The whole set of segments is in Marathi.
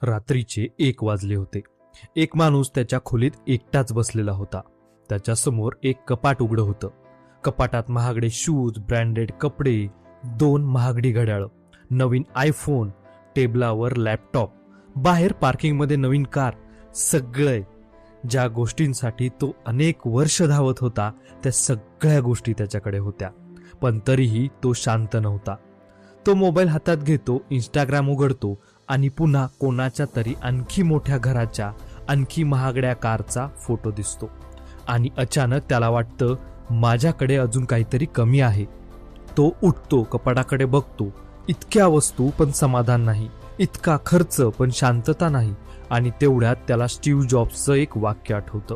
रात्रीचे 1 वाजले होते. एक माणूस त्याच्या खोलीत एकटाच बसलेला होता. त्याच्या समोर एक कपाट उघडं होतं. कपाटात महागडे शूज, ब्रँडेड कपडे, 2 महागडी घड्याळं, नवीन आयफोन, टेबलावर लॅपटॉप, बाहेर पार्किंगमध्ये नवीन कार, सगळे ज्या गोष्टींसाठी तो अनेक वर्ष धावत होता त्या सगळ्या गोष्टी त्याच्याकडे होत्या. पण तरीही तो शांत नव्हता. तो मोबाईल हातात घेतो, इंस्टाग्राम उघडतो आणि पुन्हा कोणाच्या तरी आणखी मोठ्या घराच्या, आणखी महागड्या कारचा फोटो दिसतो आणि अचानक त्याला वाटतं माझ्याकडे अजून काहीतरी कमी आहे. तो उठतो, कपाटाकडे बघतो. इतक्या वस्तू पण समाधान नाही, इतका खर्च पण शांतता नाही. आणि तेवढ्यात त्याला स्टीव्ह जॉब्सचं एक वाक्य आठवतं,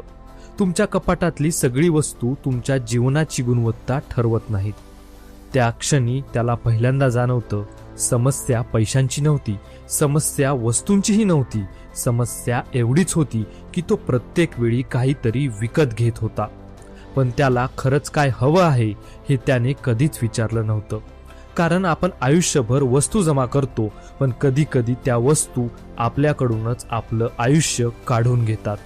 तुमच्या कपाटातली सगळी वस्तू तुमच्या जीवनाची गुणवत्ता ठरवत नाहीत. त्या क्षणी त्याला पहिल्यांदा जाणवतं समस्या पैशांची नव्हती, समस्या वस्तूंचीही नव्हती. समस्या एवढीच होती की तो प्रत्येक वेळी काहीतरी विकत घेत होता. पण त्याला खरंच काय हवं आहे हे त्याने कधीच विचारलं नव्हतं. कारण आपण आयुष्यभर वस्तू जमा करतो, पण कधी कधी त्या वस्तू आपल्याकडूनच आपलं आयुष्य काढून घेतात.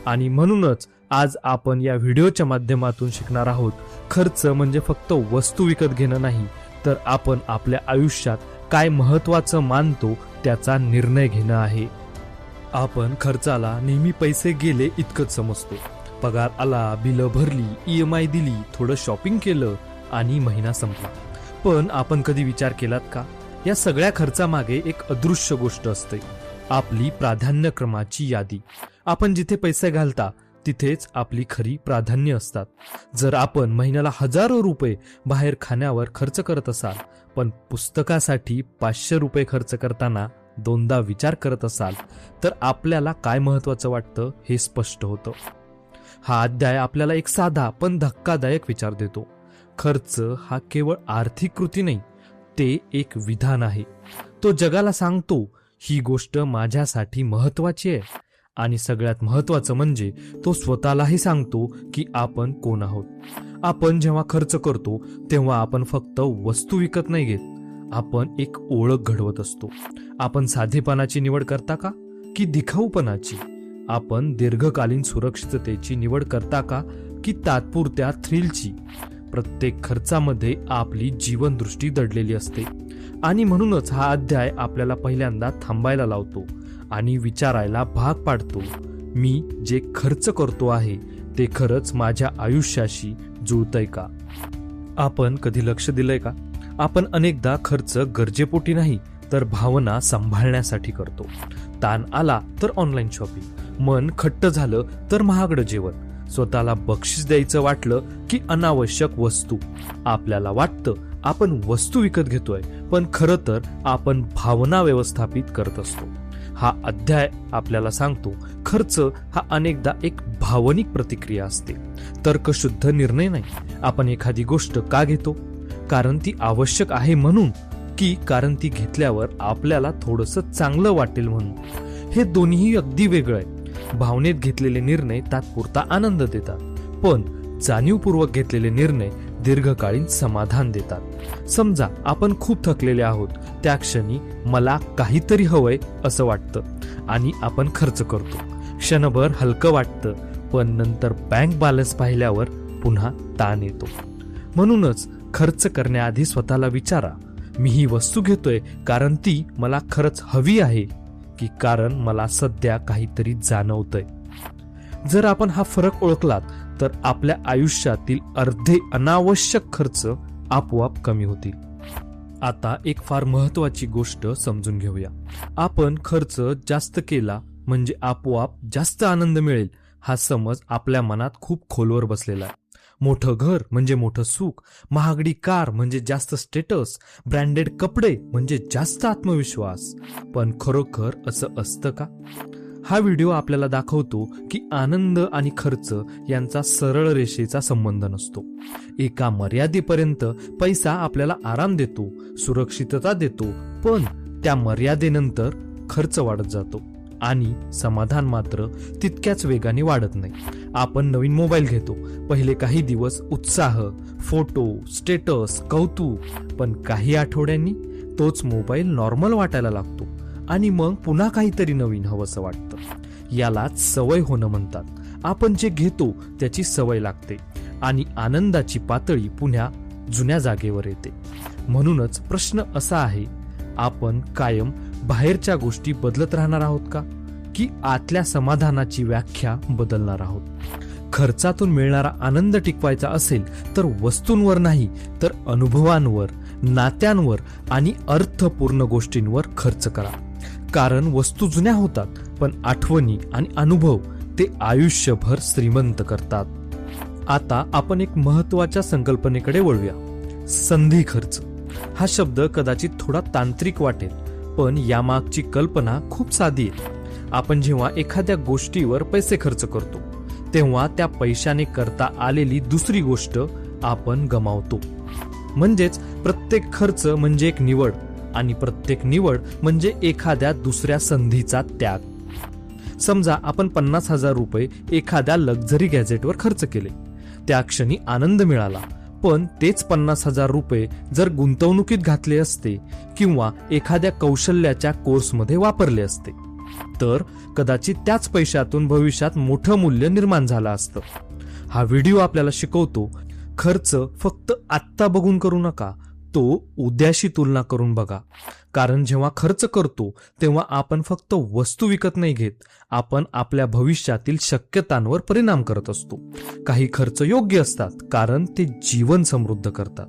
आणि म्हणूनच आज आपण या व्हिडिओच्या माध्यमातून शिकणार आहोत, खर्च म्हणजे फक्त वस्तू विकत घेणं नाही, तर आपण आपल्या आयुष्यात काय महत्त्वाचं मानतो त्याचा निर्णय घेणं आहे. आपण खर्चाला नेहमी पैसे गेले इतकंच समजतो. पगार आला, बिलं भरली, EMI दिली, थोडं शॉपिंग केलं आणि महिना संपला. पण आपण कधी विचार केलात का, या सगळ्या खर्चामागे एक अदृश्य गोष्ट असते, आपली प्राधान्यक्रमाची यादी. आपण जिथे पैसे घालता तिथेच आपली खरी प्राधान्य असतात. जर आपण महिन्याला हजारो रुपये बाहेर खाण्यावर खर्च करत असाल, पण पुस्तकासाठी 500 रुपये खर्च करताना दोनदा विचार करत असाल, तर आपल्याला काय महत्वाचं वाटतं हे स्पष्ट होतं. हा अध्याय आपल्याला एक साधा पण धक्कादायक विचार देतो. खर्च हा केवळ आर्थिक कृती नाही, ते एक विधान आहे. तो जगाला सांगतो ही गोष्ट माझ्यासाठी महत्वाची आहे. आणि सगळ्यात महत्वाचं म्हणजे तो स्वतःलाही सांगतो की आपण कोण आहोत. आपण जेव्हा खर्च करतो तेव्हा आपण फक्त वस्तू विकत नाही घेत, आपण एक ओळख घडवत असतो. आपण साधेपणाची निवड करता का की दिखाऊपणाची? आपण दीर्घकालीन सुरक्षिततेची निवड करता का की तात्पुरत्या थ्रिलची? प्रत्येक खर्चामध्ये आपली जीवनदृष्टी दडलेली असते. आणि म्हणूनच हा अध्याय आपल्याला पहिल्यांदा थांबायला लावतो आणि विचारायला भाग पाडतो, मी जे खर्च करतो आहे ते खरंच माझ्या आयुष्याशी जुळतंय का? आपण कधी लक्ष दिलंय का? आपण अनेकदा खर्च गरजेपोटी नाही तर भावना सांभाळण्यासाठी करतो. ताण आला तर ऑनलाईन शॉपिंग, मन खट्ट झालं तर महागडं जेवण, स्वतःला बक्षीस द्यायचं वाटलं की अनावश्यक वस्तू. आपल्याला वाटतं आपण वस्तू विकत घेतोय, पण खरं तर आपण भावना व्यवस्थापित करत असतो. हा अध्याय आपल्याला सांगतो खर्च हा अनेकदा एक भावनिक प्रतिक्रिया असते, तर्कशुद्ध निर्णय नाही. आपण एखादी गोष्ट का घेतो? कारण ती आवश्यक आहे म्हणून, की कारण ती घेतल्यावर आपल्याला थोडंसं चांगलं वाटेल म्हणून? हे दोन्ही अगदी वेगळं आहे. भावनेत घेतलेले निर्णय तात्पुरता आनंद देतात, पण जाणीवपूर्वक घेतलेले निर्णय दीर्घकालीन समाधान देतात. समजा आपण खूप थकलेले आहोत, त्या क्षणी मला काहीतरी हवंय असं वाटतं आणि आपण खर्च करतो. क्षणभर हलकं वाटतं, पण नंतर बँक बॅलन्स पाहिल्यावर पुन्हा ताण येतो. म्हणूनच खर्च करण्याआधी स्वतःला विचारा, मी ही वस्तू घेतोय कारण ती मला खरंच हवी आहे की कारण मला सध्या काहीतरी जाणवतंय? जर आपण हा फरक ओळखलात तर आपल्या आयुष्यातील अर्धे अनावश्यक खर्च आपोआप कमी होतील. आता एक फार महत्वाची गोष्ट समजून घेऊया. आपण खर्च जास्त केला म्हणजे आपोआप जास्त आनंद मिळेल हा समज आपल्या मनात खूप खोलवर बसलेला आहे. मोठं घर म्हणजे मोठं सुख, महागडी कार म्हणजे जास्त स्टेटस, ब्रँडेड कपडे म्हणजे जास्त आत्मविश्वास. पण खरोखर असं असतं का? हा व्हिडिओ आपल्याला दाखवतो की आनंद आणि खर्च यांचा सरळ रेषेचा संबंध नसतो. एका मर्यादेपर्यंत पैसा आपल्याला आराम देतो, सुरक्षितता देतो, पण त्या मर्यादेनंतर खर्च वाढत जातो आणि समाधान मात्र तितक्याच वेगाने वाढत नाही. आपण नवीन मोबाईल घेतो, पहिले काही दिवस उत्साह, फोटो, स्टेटस, कौतुक, पण काही आठवड्यांनी तोच मोबाईल नॉर्मल वाटायला लागतो आणि मग पुन्हा काहीतरी नवीन हवंसं वाटतं. यालाच सवय होणं म्हणतात. आपण जे घेतो त्याची सवय लागते आणि आनंदाची पातळी पुन्हा जुन्या जागेवर येते. म्हणूनच प्रश्न असा आहे, आपण कायम बाहेरच्या गोष्टी बदलत राहणार आहोत का, की आतल्या समाधानाची व्याख्या बदलणार आहोत? खर्चातून मिळणारा आनंद टिकवायचा असेल तर वस्तूंवर नाही, तर अनुभवांवर, नात्यांवर आणि अर्थपूर्ण गोष्टींवर खर्च करा. कारण वस्तू जुन्या होतात, पण आठवणी आणि अनुभव ते आयुष्यभर श्रीमंत करतात. आता आपण एक महत्वाच्या संकल्पनेकडे वळूया, संधी खर्च. हा शब्द कदाचित थोडा तांत्रिक वाटेल, पण यामागची कल्पना खूप साधी आहे. आपण जेव्हा एखाद्या गोष्टीवर पैसे खर्च करतो, तेव्हा त्या पैशाने करता आलेली दुसरी गोष्ट आपण गमावतो. म्हणजेच प्रत्येक खर्च म्हणजे एक निवड, आणि प्रत्येक निवड म्हणजे एखाद्या दुसऱ्या संधीचा त्याग. समजा आपण 50,000 रुपये एखाद्या लक्झरी गॅजेटवर खर्च केले. त्या क्षणी आनंद मिळाला, पण तेच 50,000 रुपये जर गुंतवणुकीत घातले असते किंवा एखाद्या कौशल्याच्या कोर्समध्ये वापरले असते, तर कदाचित त्याच पैशातून भविष्यात मोठं मूल्य निर्माण झालं असतं. हा व्हिडिओ आपल्याला शिकवतो, खर्च फक्त आत्ता बघून करू नका, तो उद्याशी तुलना करून बघा. कारण जेव्हा खर्च करतो तेव्हा आपण फक्त वस्तू विकत नाही घेत, आपण आपल्या भविष्यातील शक्यतांवर परिणाम करत असतो. काही खर्च योग्य असतात कारण ते जीवन समृद्ध करतात.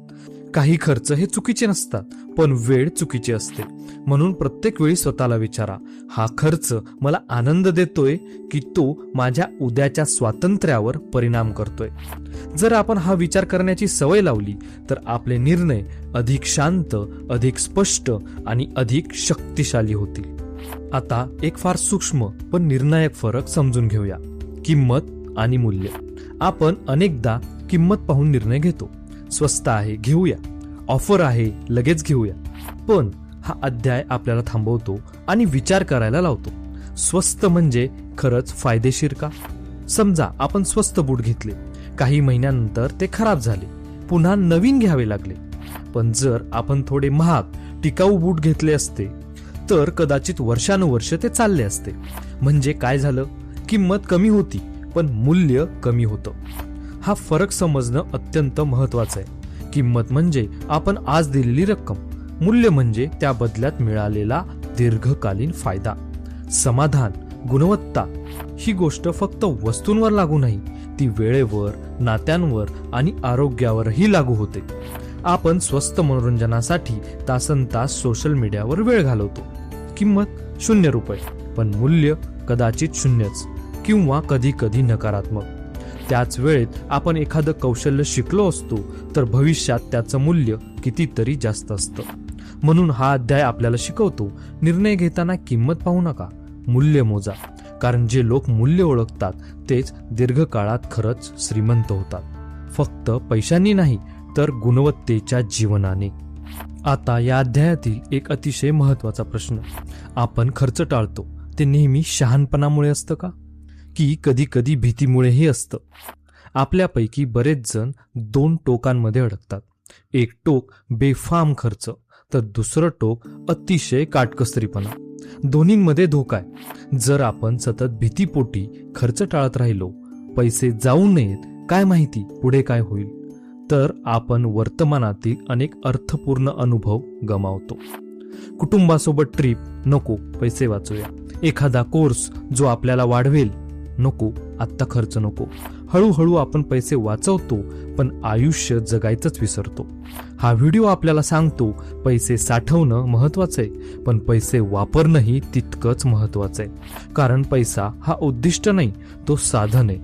काही खर्च हे चुकीचे नसतात, पण वेळ चुकीची असते. म्हणून प्रत्येक वेळी स्वतःला विचारा, हा खर्च मला आनंद देतोय की तो माझ्या उद्याच्या स्वातंत्र्यावर परिणाम करतोय? जर आपण हा विचार करण्याची सवय लावली तर आपले निर्णय अधिक शांत, अधिक स्पष्ट आणि अधिक शक्तिशाली होतील. आता एक फार सूक्ष्म पण निर्णायक फरक समजून घेऊया, किंमत आणि मूल्य. आपण अनेकदा किंमत पाहून निर्णय घेतो. स्वस्त आहे, घेऊया. ऑफर आहे, लगेच घेऊया. पण हा अध्याय आपल्याला थांबवतो आणि विचार करायला लावतो. स्वस्त म्हणजे खरंच फायदेशीर का? समजा आपण स्वस्त बूट घेतले, काही महिन्यानंतर ते खराब झाले, पुन्हा नवीन घ्यावे लागले. पण जर आपण थोडे महाग, टिकाऊ बूट घेतले असते तर कदाचित वर्षानुवर्ष ते चालले असते. म्हणजे काय झालं? किंमत कमी होती, पण मूल्य कमी होतं. हा फरक समजणं अत्यंत महत्वाचं आहे. किंमत म्हणजे आपण आज दिलेली रक्कम, मूल्य म्हणजे त्या बदल्यात मिळालेला दीर्घकालीन फायदा, समाधान, गुणवत्ता. ही गोष्ट फक्त वस्तूंवर लागू नाही, ती वेळेवर, नात्यांवर आणि आरोग्यावरही लागू होते. आपण स्वस्त मनोरंजनासाठी तासनतास सोशल मीडियावर वेळ घालवतो. किंमत 0 रुपये, पण मूल्य कदाचित 0च किंवा कधी कधी नकारात्मक. त्याच वेळेत आपण एखादं कौशल्य शिकलो असतो तर भविष्यात त्याचं मूल्य कितीतरी जास्त असतं. म्हणून हा अध्याय आपल्याला शिकवतो, निर्णय घेताना किंमत पाहू नका, मूल्य मोजा. कारण जे लोक मूल्य ओळखतात तेच दीर्घकाळात खरंच श्रीमंत होतात. फक्त पैशांनी नाही, तर गुणवत्तेच्या जीवनाने. आता या अध्यायातील एक अतिशय महत्वाचा प्रश्न, आपण खर्च टाळतो ते नेहमी शहाणपणामुळे असतं का, की कधी कधी भीतीमुळेही असतं? आपल्यापैकी बरेच जण 2 टोकांमध्ये अडकतात. एक टोक बेफाम खर्च, तर दुसरं टोक अतिशय काटकसरीपणा. दोन्हींमध्ये धोका आहे. जर आपण सतत भीतीपोटी खर्च टाळत राहिलो, पैसे जाऊ नयेत, काय माहिती पुढे काय होईल, तर आपण वर्तमानातील अनेक अर्थपूर्ण अनुभव गमावतो. कुटुंबासोबत ट्रिप नको, पैसे वाचूया. एखादा कोर्स जो आपल्याला वाढवेल नको, आत्ता खर्च नको. हळूहळू आपण पैसे वाचवतो, पण आयुष्य जगायचंच विसरतो. हा व्हिडिओ आपल्याला सांगतो, पैसे साठवणं महत्वाचं आहे, पण पैसे वापरणंही तितकंच महत्वाचं आहे. कारण पैसा हा उद्दिष्ट नाही, तो साधन आहे.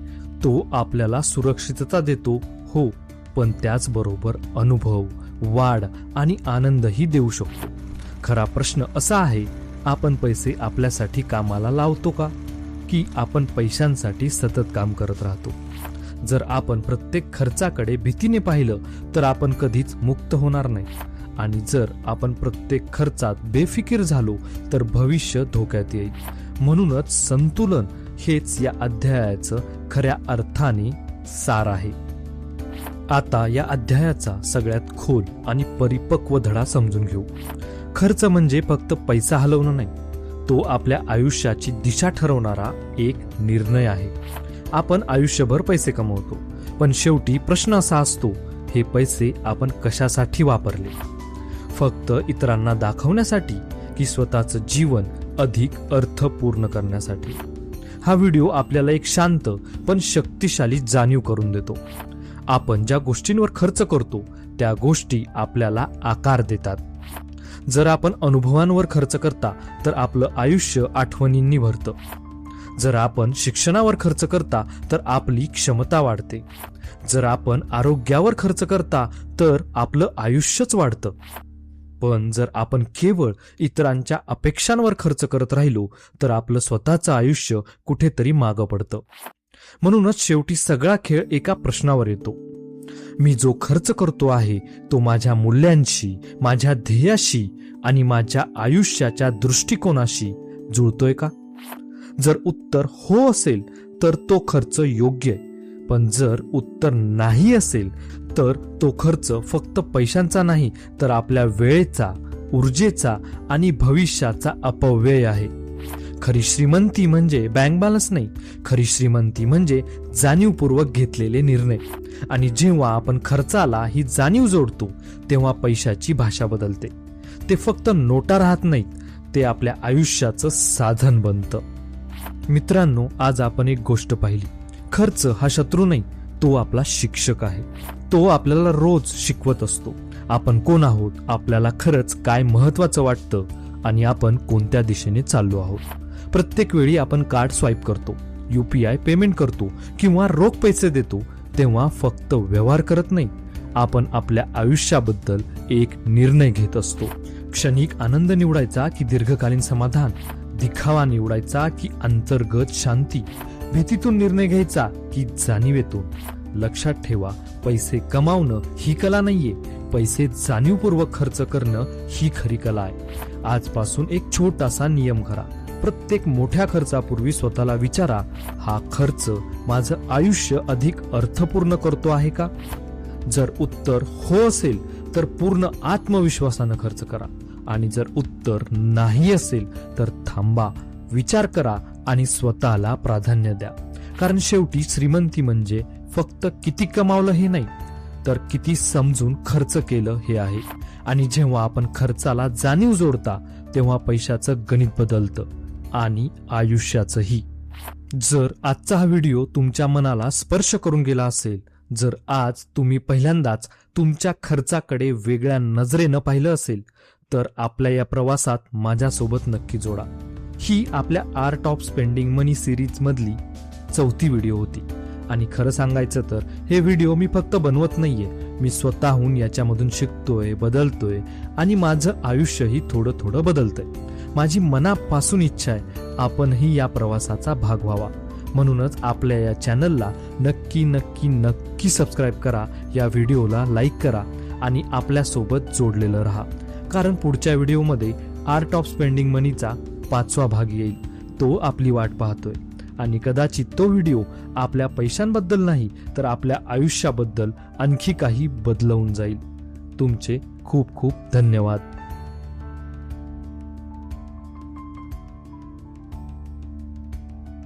तो आपल्याला सुरक्षितता देतो, हो, पण त्याचबरोबर अनुभव, वाढ आणि आनंदही देऊ शकतो. खरा प्रश्न असा आहे, आपण पैसे आपल्यासाठी कामाला लावतो का, की आपण पैशांसाठी सतत काम करत राहतो? जर आपण प्रत्येक खर्चाकडे भीतीने पाहिलं तर आपण कधीच मुक्त होणार नाही. आणि जर आपण प्रत्येक खर्चात बेफिकीर झालो तर भविष्य धोक्यात येईल. म्हणूनच संतुलन हेच या अध्यायाचं खऱ्या अर्थाने सार आहे. आता या अध्यायाचा सगळ्यात खोल आणि परिपक्व धडा समजून घेऊ. खर्च म्हणजे फक्त पैसा हलवणं नाही, तो आपल्या आयुष्याची दिशा ठरवणारा एक निर्णय आहे. आपण आयुष्यभर पैसे कमवतो, पण शेवटी प्रश्न असा असतो, हे पैसे आपण कशासाठी वापरले? फक्त इतरांना दाखवण्यासाठी की स्वतःचं जीवन अधिक अर्थपूर्ण करण्यासाठी? हा व्हिडिओ आपल्याला एक शांत पण शक्तिशाली जाणीव करून देतो. आपण ज्या गोष्टींवर खर्च करतो त्या गोष्टी आपल्याला आकार देतात. जर आपण अनुभवांवर खर्च करता तर आपलं आयुष्य आठवणींनी भरतं. जर आपण शिक्षणावर खर्च करता तर आपली क्षमता वाढते. जर आपण आरोग्यावर खर्च करता तर आपलं आयुष्यच वाढतं. पण जर आपण केवळ इतरांच्या अपेक्षांवर खर्च करत राहिलो तर आपलं स्वतःचं आयुष्य कुठेतरी मागं पडतं. म्हणूनच शेवटी सगळा खेळ एका प्रश्नावर येतो, मी जो खर्च करतो आहे तो माझ्या मूल्यांशी, माझ्या ध्येयाशी आणि माझ्या आयुष्याच्या दृष्टिकोनाशी जुळतोय का? जर उत्तर हो असेल तर तो खर्च योग्य आहे. पण जर उत्तर नाही असेल तर तो खर्च फक्त पैशांचा नाही तर आपल्या वेळेचा, ऊर्जेचा आणि भविष्याचा अपव्यय आहे. खरी श्रीमंती म्हणजे बँक बॅलन्स नाही, खरी श्रीमंती म्हणजे जाणीवपूर्वक घेतलेले निर्णय. आणि जेव्हा आपण खर्चाला ही जाणीव जोडतो तेव्हा पैशाची भाषा बदलते. ते फक्त नोटा राहत नाहीत, ते आपल्या आयुष्याचं साधन बनतं. मित्रांनो, आज आपण एक गोष्ट पाहिली, खर्च हा शत्रू नाही, तो आपला शिक्षक आहे. तो आपल्याला रोज शिकवत असतो आपण कोण आहोत, आपल्याला खरंच काय महत्वाचं वाटतं आणि आपण कोणत्या दिशेने चाललो आहोत. प्रत्येक वेळी आपण कार्ड स्वाईप करतो, UPI पेमेंट करतो किंवा रोख पैसे देतो तेव्हा फक्त व्यवहार करत नाही, आपण आपल्या आयुष्याबद्दल एक निर्णय घेत असतो. क्षणिक आनंद निवडायचा की दीर्घकालीन समाधान, दिखावा निवडायचा की अंतर्गत शांती, भीतीतून निर्णय घ्यायचा की जाणीवेतून? लक्षात ठेवा, पैसे कमावणं ही कला नाहीये, पैसे जाणीवपूर्वक खर्च करणं ही खरी कला आहे. आजपासून एक छोटासा नियम करा. प्रत्येक मोठ्या खर्चापूर्वी स्वतःला विचारा, हा खर्च माझं आयुष्य अधिक अर्थपूर्ण करतो आहे का? जर उत्तर हो असेल तर पूर्ण आत्मविश्वासानं खर्च करा. आणि जर उत्तर नाही असेल तर थांबा, विचार करा आणि स्वतःला प्राधान्य द्या. कारण शेवटी श्रीमंती म्हणजे फक्त किती कमावलं हे नाही, तर किती समजून खर्च केलं हे आहे. आणि जेव्हा आपण खर्चाला जाणीव जोडता तेव्हा पैशाचं गणित बदलतं आणि आयुष्याचंही. जर आजचा हा व्हिडिओ तुमच्या मनाला स्पर्श करून गेला असेल, जर आज तुम्ही पहिल्यांदाच तुमच्या खर्चाकडे वेगळ्या नजरेनं पाहिलं असेल तर आपल्या या प्रवासात माझ्यासोबत नक्की जोडा. ही आपल्या art of spending money series मधली 4थी व्हिडिओ होती. आणि खरं सांगायचं तर हे व्हिडिओ मी फक्त बनवत नाहीये, मी स्वतःहून याच्यामधून शिकतोय, बदलतोय आणि माझं आयुष्यही थोडं थोडं बदलतंय. माझी मनापासून इच्छा आहे आपणही या प्रवासाचा भाग व्हावा. म्हणूनच आपल्या या चॅनलला नक्की नक्की नक्की सबस्क्राईब करा, या व्हिडिओला लाईक करा आणि आपल्यासोबत जोडलेलं राहा. कारण पुढच्या व्हिडिओमध्ये आर्ट ऑफ स्पेंडिंग मनीचा 5वा भाग येईल. तो आपली वाट पाहतोय आणि कदाचित तो व्हिडिओ आपल्या पैशांबद्दल नाही तर आपल्या आयुष्याबद्दल आणखी काही बदलवून जाईल. तुमचे खूप खूप धन्यवाद.